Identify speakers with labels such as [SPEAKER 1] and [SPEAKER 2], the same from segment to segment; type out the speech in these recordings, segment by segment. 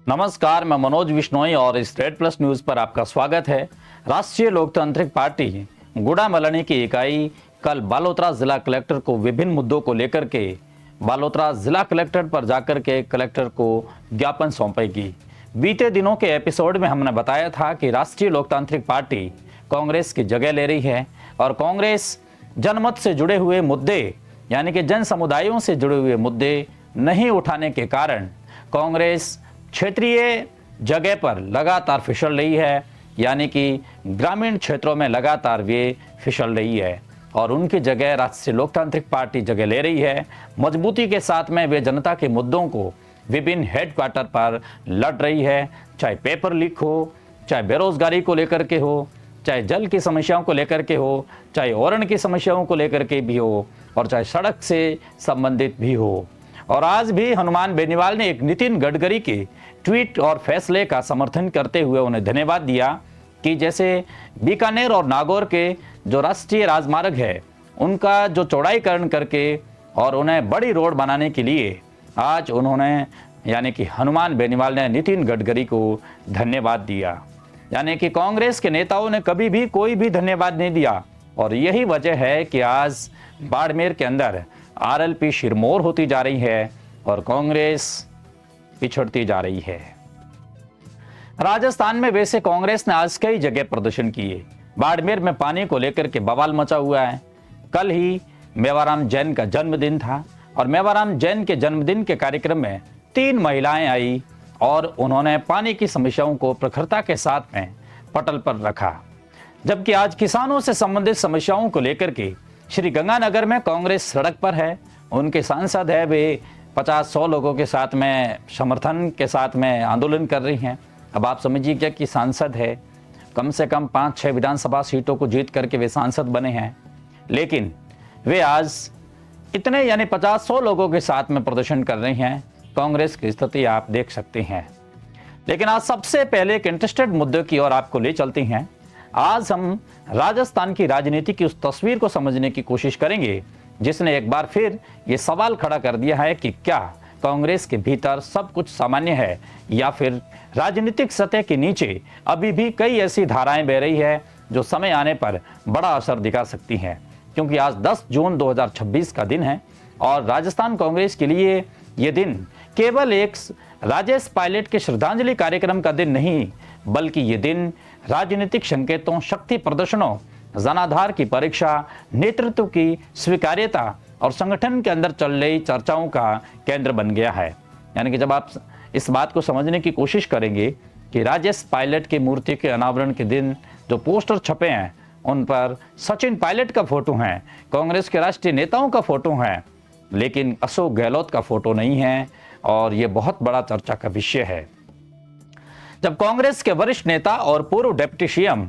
[SPEAKER 1] नमस्कार, मैं मनोज विश्नोई और स्टेट प्लस न्यूज पर आपका स्वागत है। राष्ट्रीय लोकतांत्रिक पार्टी गुड़ामलनी की इकाई कल बालोतरा जिला कलेक्टर को विभिन्न मुद्दों को लेकर के बालोतरा जिला कलेक्टर पर जाकर के कलेक्टर को ज्ञापन सौंपेगी। बीते दिनों के एपिसोड में हमने बताया था कि राष्ट्रीय लोकतांत्रिक पार्टी कांग्रेस की जगह ले रही है और कांग्रेस जनमत से जुड़े हुए मुद्दे यानी कि जन समुदायों से जुड़े हुए मुद्दे नहीं उठाने के कारण कांग्रेस क्षेत्रीय जगह पर लगातार फिसल रही है, यानी कि ग्रामीण क्षेत्रों में लगातार वे फिसल रही है और उनकी जगह राष्ट्रीय लोकतांत्रिक पार्टी जगह ले रही है। मजबूती के साथ में वे जनता के मुद्दों को विभिन्न हेडक्वार्टर पर लड़ रही है, चाहे पेपर लीक हो, चाहे बेरोजगारी को लेकर के हो, चाहे जल की समस्याओं को लेकर के हो, चाहे ओरण की समस्याओं को लेकर के भी हो और चाहे सड़क से संबंधित भी हो। और आज भी हनुमान बेनीवाल ने एक नितिन गडकरी के ट्वीट और फैसले का समर्थन करते हुए उन्हें धन्यवाद दिया कि जैसे बीकानेर और नागौर के जो राष्ट्रीय राजमार्ग है उनका जो चौड़ाईकरण करके और उन्हें बड़ी रोड बनाने के लिए आज उन्होंने यानी कि हनुमान बेनीवाल ने नितिन गडकरी को धन्यवाद दिया। यानी कि कांग्रेस के नेताओं ने कभी भी कोई भी धन्यवाद नहीं दिया और यही वजह है कि आज बाड़मेर के अंदर आरएलपी शिरमौर होती जा रही है और कांग्रेस पिछड़ती जा रही है। राजस्थान में वैसे कांग्रेस ने आज कई जगह प्रदर्शन किए। बाड़मेर में पानी को लेकर के बवाल मचा हुआ है। कल ही मेवाराम जैन का जन्मदिन था और मेवाराम जैन के जन्मदिन के कार्यक्रम में 3 महिलाएं आई और उन्होंने पानी की समस्याओं को प्रखरता के साथ में पटल पर रखा। जबकि आज किसानों से संबंधित समस्याओं को लेकर के श्री गंगानगर में कांग्रेस सड़क पर है, उनके सांसद है, वे 50-100 लोगों के साथ में समर्थन के साथ में आंदोलन कर रही हैं। अब आप समझिए क्या कि सांसद है, कम से कम 5-6 विधानसभा सीटों को जीत करके वे सांसद बने हैं, लेकिन वे आज इतने यानी 50-100 लोगों के साथ में प्रदर्शन कर रही हैं। कांग्रेस की स्थिति आप देख सकते हैं। लेकिन आज सबसे पहले एक इंटरेस्टेड मुद्दे की ओर आपको ले चलते हैं। आज हम राजस्थान की राजनीति की उस तस्वीर को समझने की कोशिश करेंगे जिसने एक बार फिर ये सवाल खड़ा कर दिया है कि क्या कांग्रेस के भीतर सब कुछ सामान्य है या फिर राजनीतिक सतह के नीचे अभी भी कई ऐसी धाराएं बह रही है जो समय आने पर बड़ा असर दिखा सकती हैं। क्योंकि आज 10 जून 2026 का दिन है और राजस्थान कांग्रेस के लिए ये दिन केवल एक राजेश पायलट के श्रद्धांजलि कार्यक्रम का दिन नहीं, बल्कि ये दिन राजनीतिक संकेतों, शक्ति प्रदर्शनों, जनाधार की परीक्षा, नेतृत्व की स्वीकार्यता और संगठन के अंदर चल रही चर्चाओं का केंद्र बन गया है। यानी कि जब आप इस बात को समझने की कोशिश करेंगे कि राजेश पायलट की मूर्ति के अनावरण के दिन जो पोस्टर छपे हैं उन पर सचिन पायलट का फोटो है, कांग्रेस के राष्ट्रीय नेताओं का फोटो है, लेकिन अशोक गहलोत का फोटो नहीं है और ये बहुत बड़ा चर्चा का विषय है। जब कांग्रेस के वरिष्ठ नेता और पूर्व डिप्टी सीएम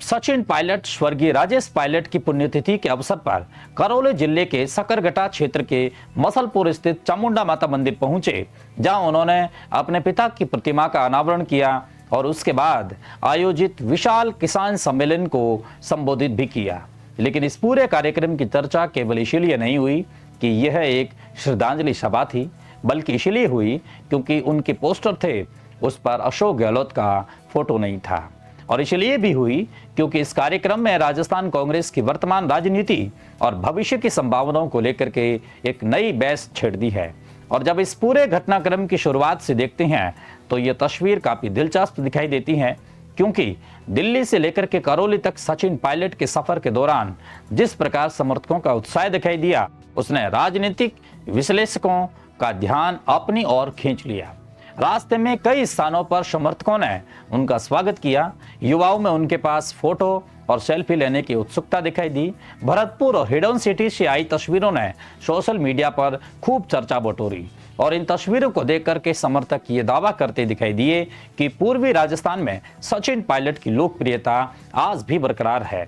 [SPEAKER 1] सचिन पायलट स्वर्गीय राजेश पायलट की पुण्यतिथि के अवसर पर करौली जिले के सकरगटा क्षेत्र के मसलपुर स्थित चामुंडा माता मंदिर पहुंचे, जहां उन्होंने अपने पिता की प्रतिमा का अनावरण किया और उसके बाद आयोजित विशाल किसान सम्मेलन को संबोधित भी किया। लेकिन इस पूरे कार्यक्रम की चर्चा केवल इसलिए नहीं हुई कि यह एक श्रद्धांजलि सभा थी, बल्कि इसलिए हुई क्योंकि उनके पोस्टर थे उस पर अशोक गहलोत का फोटो नहीं था। और इसलिए भी हुई क्योंकि इस कार्यक्रम में राजस्थान कांग्रेस की वर्तमान राजनीति और भविष्य की संभावनाओं को लेकर के एक नई बहस छेड़ दी है। और जब इस पूरे घटनाक्रम की शुरुआत से देखते हैं तो ये तस्वीर काफी दिलचस्प दिखाई देती है, क्योंकि दिल्ली से लेकर के करौली तक सचिन पायलट के सफर के दौरान जिस प्रकार समर्थकों का उत्साह दिखाई दिया, उसने राजनीतिक विश्लेषकों का ध्यान अपनी ओर खींच लिया। रास्ते में कई स्थानों पर समर्थकों ने उनका स्वागत किया। युवाओं में उनके पास फोटो और सेल्फी लेने की उत्सुकता दिखाई दी। भरतपुर और हिडन सिटी से आई तस्वीरों ने सोशल मीडिया पर खूब चर्चा बटोरी और इन तस्वीरों को देख करके समर्थक ये दावा करते दिखाई दिए कि पूर्वी राजस्थान में सचिन पायलट की लोकप्रियता आज भी बरकरार है।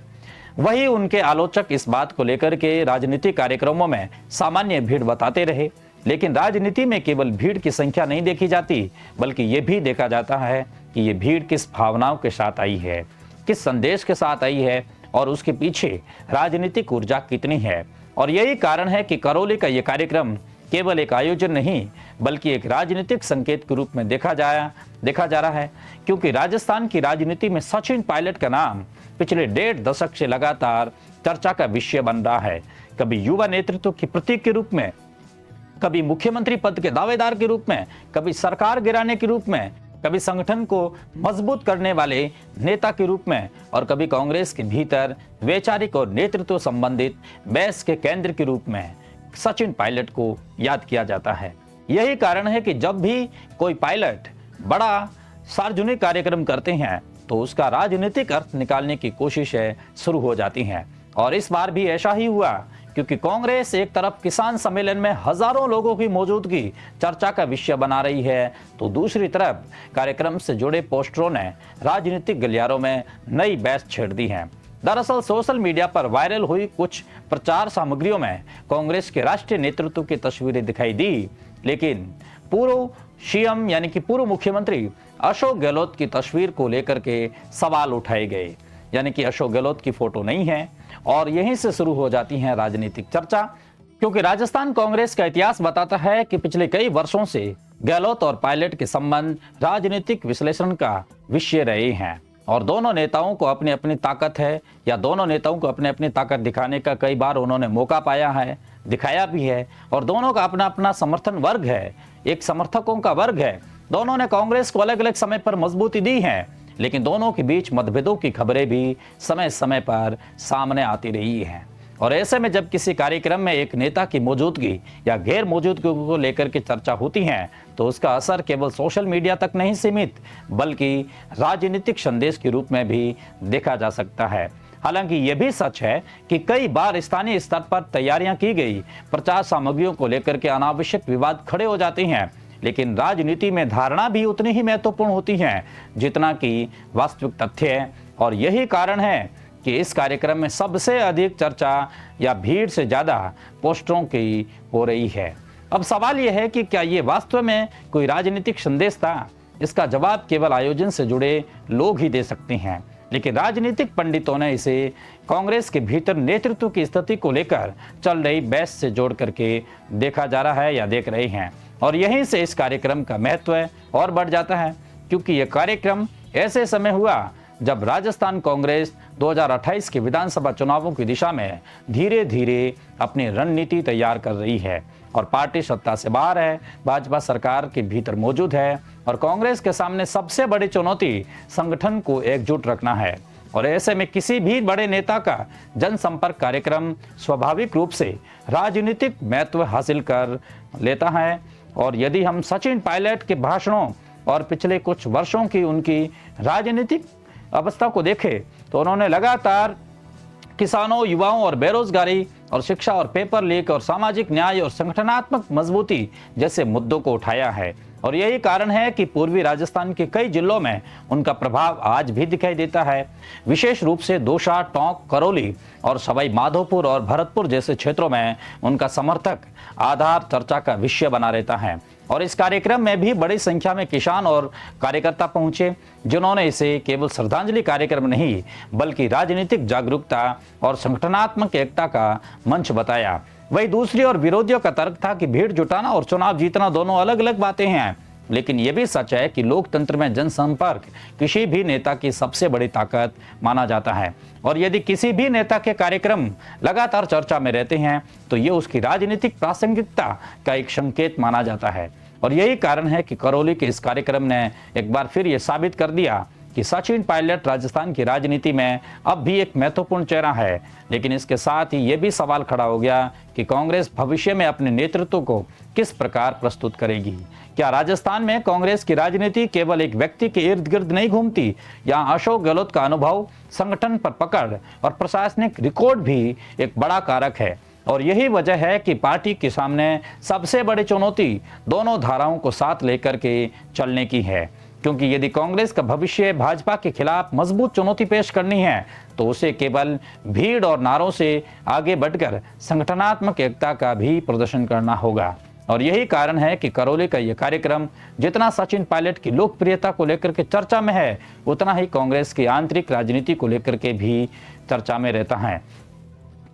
[SPEAKER 1] वहीं उनके आलोचक इस बात को लेकर के राजनीतिक कार्यक्रमों में सामान्य भीड़ बताते रहे, लेकिन राजनीति में केवल भीड़ की संख्या नहीं देखी जाती, बल्कि ये भी देखा जाता है कि ये भीड़ किस भावनाओं के साथ आई है, किस संदेश के साथ आई है और उसके पीछे राजनीतिक ऊर्जा कितनी है। और यही कारण है कि करौली का ये कार्यक्रम केवल एक आयोजन नहीं बल्कि एक राजनीतिक संकेत के रूप में देखा जा रहा है, क्योंकि राजस्थान की राजनीति में सचिन पायलट का नाम पिछले 1.5 दशक से लगातार चर्चा का विषय बन रहा है। कभी युवा नेतृत्व की प्रतीक के रूप में, कभी मुख्यमंत्री पद के दावेदार के रूप में, कभी सरकार गिराने के रूप में, कभी संगठन को मजबूत करने वाले नेता के रूप में, और कभी कांग्रेस के भीतर वैचारिक और नेतृत्व संबंधित बहस के केंद्र के रूप में सचिन पायलट को याद किया जाता है। यही कारण है कि जब भी कोई पायलट बड़ा सार्वजनिक कार्यक्रम करते हैं तो उसका राजनीतिक अर्थ निकालने की कोशिशें शुरू हो जाती हैं। और इस बार भी ऐसा ही हुआ, क्योंकि कांग्रेस एक तरफ किसान सम्मेलन में हजारों लोगों की मौजूदगी चर्चा का विषय बना रही है, तो दूसरी तरफ कार्यक्रम से जुड़े पोस्टरों ने राजनीतिक गलियारों में नई बहस छेड़ दी है। दरअसल सोशल मीडिया पर वायरल हुई कुछ प्रचार सामग्रियों में कांग्रेस के राष्ट्रीय नेतृत्व की तस्वीरें दिखाई दी, लेकिन पूर्व सीएम यानी कि पूर्व मुख्यमंत्री अशोक गहलोत की तस्वीर को लेकर के सवाल उठाए गए। यानी कि अशोक गहलोत की फोटो नहीं है, और यहीं से शुरू हो जाती है राजनीतिक चर्चा, क्योंकि राजस्थान कांग्रेस का इतिहास बताता है कि पिछले कई वर्षों से गहलोत और पायलट के संबंध राजनीतिक विश्लेषण का विषय रहे हैं, और दोनों नेताओं को अपनी अपनी ताकत है, या दोनों नेताओं को अपनी अपनी ताकत दिखाने का कई बार उन्होंने मौका पाया है, दिखाया भी है, और दोनों का अपना अपना समर्थन वर्ग है, एक समर्थकों का वर्ग है। दोनों ने कांग्रेस को अलग अलग समय पर मजबूती दी है, लेकिन दोनों के बीच मतभेदों की खबरें भी समय समय पर सामने आती रही हैं। और ऐसे में जब किसी कार्यक्रम में एक नेता की मौजूदगी या गैर मौजूदगी को लेकर के चर्चा होती है, तो उसका असर केवल सोशल मीडिया तक नहीं सीमित बल्कि राजनीतिक संदेश के रूप में भी देखा जा सकता है। हालांकि यह भी सच है कि कई बार स्थानीय स्तर पर तैयारियां की गई प्रचार सामग्रियों को लेकर के अनावश्यक विवाद खड़े हो जाते हैं, लेकिन राजनीति में धारणा भी उतनी ही महत्वपूर्ण होती है जितना कि वास्तविक तथ्य है। और यही कारण है कि इस कार्यक्रम में सबसे अधिक चर्चा या भीड़ से ज्यादा पोस्टरों की हो रही है। अब सवाल यह है कि क्या ये वास्तव में कोई राजनीतिक संदेश था? इसका जवाब केवल आयोजन से जुड़े लोग ही दे सकते हैं, लेकिन राजनीतिक पंडितों ने इसे कांग्रेस के भीतर नेतृत्व की स्थिति को लेकर चल रही बहस से जोड़ करके देखा जा रहा है या देख रहे हैं। और यहीं से इस कार्यक्रम का महत्व और बढ़ जाता है, क्योंकि यह कार्यक्रम ऐसे समय हुआ जब राजस्थान कांग्रेस 2028 के विधानसभा चुनावों की दिशा में धीरे धीरे अपनी रणनीति तैयार कर रही है, और पार्टी सत्ता से बाहर है, भाजपा सरकार के भीतर मौजूद है, और कांग्रेस के सामने सबसे बड़ी चुनौती संगठन को एकजुट रखना है। और ऐसे में किसी भी बड़े नेता का जनसंपर्क कार्यक्रम स्वाभाविक रूप से राजनीतिक महत्व हासिल कर लेता है। और यदि हम सचिन पायलट के भाषणों और पिछले कुछ वर्षों की उनकी राजनीतिक अवस्था को देखें, तो उन्होंने लगातार किसानों, युवाओं और बेरोजगारी और शिक्षा और पेपर लीक और सामाजिक न्याय और संगठनात्मक मजबूती जैसे मुद्दों को उठाया है। और यही कारण है कि पूर्वी राजस्थान के कई जिलों में उनका प्रभाव आज भी दिखाई देता है। विशेष रूप से दौसा, टोंक, करौली और सवाई माधोपुर और भरतपुर जैसे क्षेत्रों में उनका समर्थक आधार चर्चा का विषय बना रहता है। और इस कार्यक्रम में भी बड़ी संख्या में किसान और कार्यकर्ता पहुंचे, जिन्होंने इसे केवल श्रद्धांजलि कार्यक्रम नहीं बल्कि राजनीतिक जागरूकता और संगठनात्मक एकता का मंच बताया। वही दूसरी और विरोधियों का तर्क था कि भीड़ जुटाना और चुनाव जीतना दोनों अलग अलग बातें हैं, लेकिन यह भी सच है कि लोकतंत्र में जनसंपर्क किसी भी नेता की सबसे बड़ी ताकत माना जाता है। और यदि किसी भी नेता के कार्यक्रम लगातार चर्चा में रहते हैं तो ये उसकी राजनीतिक प्रासंगिकता का एक संकेत माना जाता है। और यही कारण है कि करौली के इस कार्यक्रम ने एक बार फिर ये साबित कर दिया कि सचिन पायलट राजस्थान की राजनीति में अब भी एक महत्वपूर्ण चेहरा है। लेकिन इसके साथ ही ये भी सवाल खड़ा हो गया कि कांग्रेस भविष्य में अपने नेतृत्व को किस प्रकार प्रस्तुत करेगी। क्या राजस्थान में कांग्रेस की राजनीति केवल एक व्यक्ति के इर्द गिर्द नहीं घूमती? यहाँ अशोक गहलोत का अनुभव, संगठन पर पकड़ और प्रशासनिक रिकॉर्ड भी एक बड़ा कारक है। और यही वजह है कि पार्टी के सामने सबसे बड़ी चुनौती दोनों धाराओं को साथ लेकर के चलने की है, क्योंकि यदि कांग्रेस का भविष्य भाजपा के खिलाफ मजबूत चुनौती पेश करनी है तो उसे केवल भीड़ और नारों से आगे बढ़कर संगठनात्मक एकता का भी प्रदर्शन करना होगा। और यही कारण है कि करौली का यह कार्यक्रम जितना सचिन पायलट की लोकप्रियता को लेकर के चर्चा में है, उतना ही कांग्रेस की आंतरिक राजनीति को लेकर के भी चर्चा में रहता है।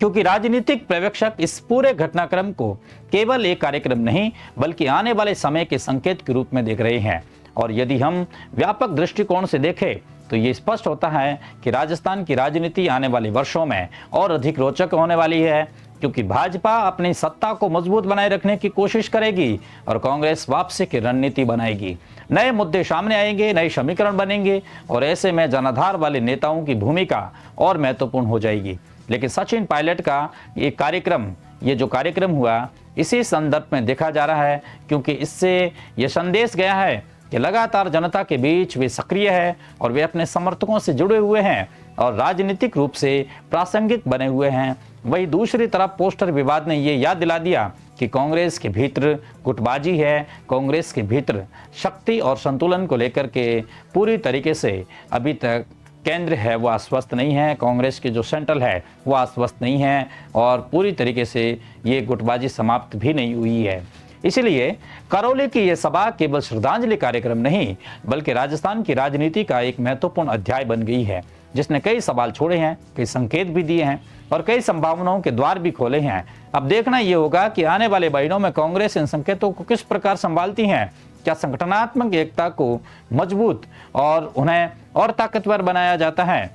[SPEAKER 1] क्योंकि राजनीतिक पर्यवेक्षक इस पूरे घटनाक्रम को केवल एक कार्यक्रम नहीं बल्कि आने वाले समय के संकेत के रूप में देख रहे हैं। और यदि हम व्यापक दृष्टिकोण से देखें तो ये स्पष्ट होता है कि राजस्थान की राजनीति आने वाले वर्षों में और अधिक रोचक होने वाली है, क्योंकि भाजपा अपनी सत्ता को मजबूत बनाए रखने की कोशिश करेगी और कांग्रेस वापसी की रणनीति बनाएगी। नए मुद्दे सामने आएंगे, नए समीकरण बनेंगे और ऐसे में जनाधार वाले नेताओं की भूमिका और महत्वपूर्ण हो जाएगी। लेकिन सचिन पायलट का ये जो कार्यक्रम हुआ इसी संदर्भ में देखा जा रहा है, क्योंकि इससे यह संदेश गया है कि लगातार जनता के बीच वे सक्रिय है और वे अपने समर्थकों से जुड़े हुए हैं और राजनीतिक रूप से प्रासंगिक बने हुए हैं। वहीं दूसरी तरफ पोस्टर विवाद ने ये याद दिला दिया कि कांग्रेस के भीतर गुटबाजी है, कांग्रेस के भीतर शक्ति और संतुलन को लेकर के पूरी तरीके से अभी तक केंद्र है वो आश्वस्त नहीं है, कांग्रेस के जो सेंट्रल है वो आश्वस्त नहीं है और पूरी तरीके से ये गुटबाजी समाप्त भी नहीं हुई है। इसलिए करौली की यह सभा केवल श्रद्धांजलि कार्यक्रम नहीं बल्कि राजस्थान की राजनीति का एक महत्वपूर्ण अध्याय बन गई है, जिसने कई सवाल छोड़े हैं, कई संकेत भी दिए हैं और कई संभावनाओं के द्वार भी खोले हैं। अब देखना यह होगा कि आने वाले महीनों में कांग्रेस इन संकेतों को किस प्रकार संभालती है। क्या संगठनात्मक एकता को मजबूत और उन्हें और ताकतवर बनाया जाता है?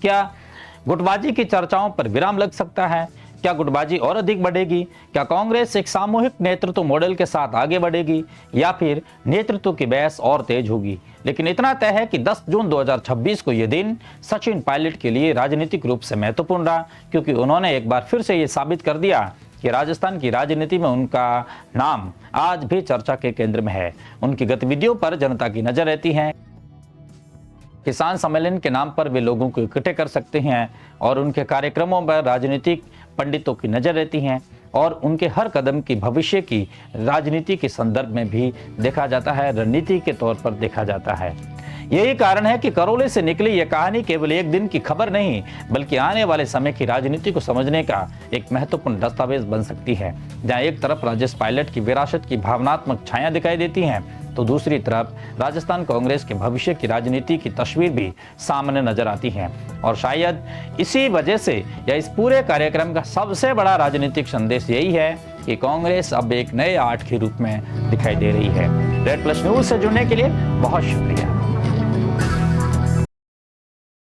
[SPEAKER 1] क्या गुटबाजी की चर्चाओं पर विराम लग सकता है? क्या गुटबाजी और अधिक बढ़ेगी? क्या कांग्रेस एक सामूहिक नेतृत्व मॉडल के साथ आगे बढ़ेगी या फिर नेतृत्व की बहस और तेज होगी? लेकिन इतना तय है कि 10 जून 2026 को यह दिन सचिन पायलट के लिए राजनीतिक रूप से महत्वपूर्ण रहा, क्योंकि उन्होंने एक बार फिर से ये साबित कर दिया कि राजस्थान की राजनीति में उनका नाम आज भी चर्चा के केंद्र में है। उनकी गतिविधियों पर जनता की नजर रहती है। किसान सम्मेलन के नाम पर वे लोगों को इकट्ठे कर सकते हैं और उनके कार्यक्रमों पर राजनीतिक पंडितों की नजर रहती है और उनके हर कदम की भविष्य की राजनीति के संदर्भ में भी देखा जाता है, रणनीति के तौर पर देखा जाता है। यही कारण है कि करौली से निकली यह कहानी केवल एक दिन की खबर नहीं बल्कि आने वाले समय की राजनीति को समझने का एक महत्वपूर्ण दस्तावेज बन सकती है। जहां एक तरफ राजेश पायलट की विरासत की भावनात्मक छाया दिखाई देती है तो दूसरी तरफ राजस्थान कांग्रेस के भविष्य की राजनीति की तस्वीर भी सामने नजर आती है। और शायद इसी वजह से या इस पूरे कार्यक्रम का सबसे बड़ा राजनीतिक संदेश यही है कि कांग्रेस अब एक नए आर्ट के रूप में दिखाई दे रही है। रेड प्लस न्यूज से जुड़ने के लिए बहुत शुक्रिया।